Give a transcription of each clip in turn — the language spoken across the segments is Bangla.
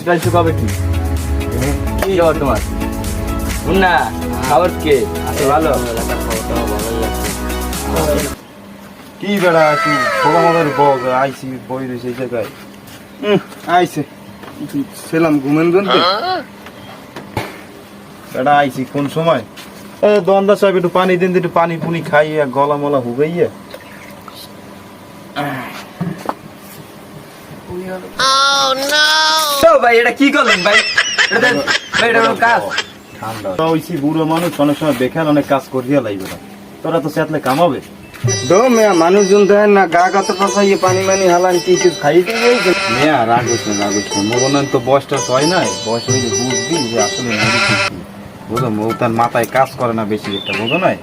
টাইলছ কবে কি কি খবর তোমার মুন্না খবর কে আছো ভালো কি বেড়া তুই খোলা মাথার বক আইসি বই রয়েছে এই জায়গায় আইসে ছিলাম ঘুমেন গুনতে বেড়া আইসি কোন সময় দন্দা সাহেব একটু পানি দিন একটু পানি পুনি খাইয়ে গলা মলা হুগাইয়ে ভাই এটা কি করলেন ভাই এটা কাজ ঠান্ডা হইছি বুড়ো মানুষ অনেক সময় বেকার অনেক কাজ করিয়া লাগবে না তোরা তো সেতলে কামাবে মানুষজন দেখেন না গা কাতে ফাঁসাইয়ে পানি মানি হালান কি কিছু খাইতে গেছে মেয়া রাগ হচ্ছে মরণের তো বয়সটা হয় নাই বয়স হইলে বুঝবি যে আসলে বুঝো মৌ তার মাথায় কাজ করে না বেশি একটা বুঝো নাই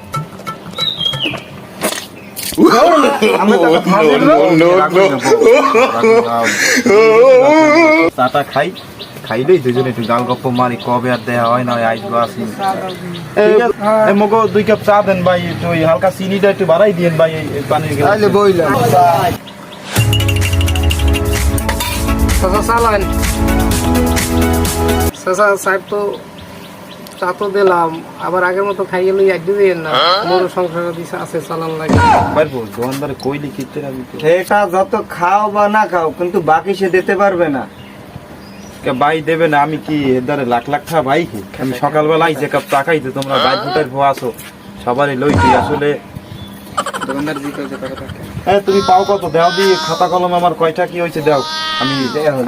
চাটা খাই খাইলেই দুজনে একটু গাল গপ্প মারি কবে আর দেয়া হয় না আইসবো আসি মগো 2 কাপ চা দেন ভাই একটু ওই হালকা চিনিটা একটু বাড়াই দিয়েন ভাই এই পানির গ্লাসে বইলাম চালান সাহেব তো চা তো দিলাম আবার আগের মতো খাইয়ে লই একদিন দিয়েন না বড় সংসার আছে চালান লাগে পারবো দোকানদারে কইলি কিতে আমি তো সেটা যত খাও বা না খাও কিন্তু বাকি সে দিতে পারবে না ভাই দেবে না আমি কি এদারে লাখ লাখ টাকা ভাই কি আমি সকালবেলা আইসে কাপ চা খাইতে তোমরা বাইক ফুটার ভো আসো সবারই লইছি আসলে দোকানদার দিতে টাকা হ্যাঁ তুমি পাও কত দাও দি খাতা কলম আমার কয়টা কি হইছে দাও আমি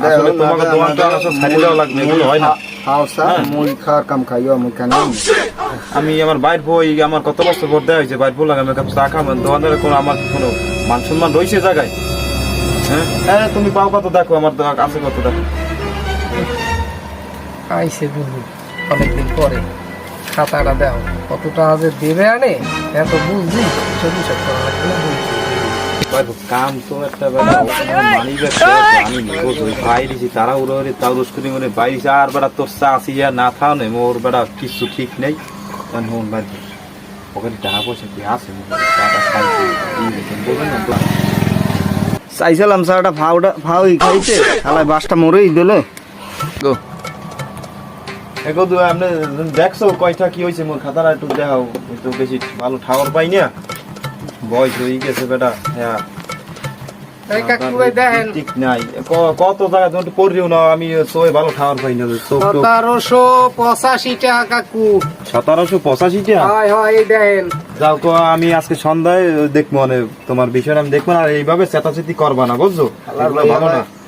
আসলে তোমাকে দোকানটা আসলে ছাড়ি দেওয়া লাগবে এগুলো হয় না খাও স্যার মুই খাওয়ার কাম খাইও আমি কেন আমি আমার বাইর বই আমার কত বছর পর দেওয়া হয়েছে বাইর বই লাগে আমি কাপ চা খাবেন দোকানদারের কোনো আমার কোনো মান সম্মান রয়েছে জায়গায় হ্যাঁ হ্যাঁ তুমি পাও কত দেখো আমার আছে কত দেখো আইসে বুঝলি অনেকদিন পরে খাতাটা দাও কতটা যে দেবে আনে এত বুঝলি সবই সব করা লাগবে না কাম তো একটা বেলা মানি আমি বাইরেছি তারা উড়ে তাও রুস্কুরি মানে বাইরেছি আর বেড়া তোর চা আসি আর না থাও নেই মোর বেড়া কিছু ঠিক নেই মন বাড়ি ওখানে টাকা পয়সা কি আছে চাইছিলাম চাটা ফাউই খাইতে খালাই বাসটা মরেই দিলে আপনি দেখছো কয়টা কি হয়েছে মোর খাতাটা একটু দেখাও একটু বেশি ভালো ঠাওয়ার পাই না বয়স হয়ে গেছে বেটা হ্যাঁ ঠিক নাই কত জায়গা তুমি পড়িও না আমি সবাই ভালো খাওয়ার পাই না 1785 টাকা কাকু 1785 টাকা হয় হয় এই দেখেন যাও তো আমি আজকে সন্ধ্যায় দেখবো মানে তোমার বিষয়টা আমি দেখবো না আর এইভাবে চেতাচেতি করবা না বুঝছো ভালো না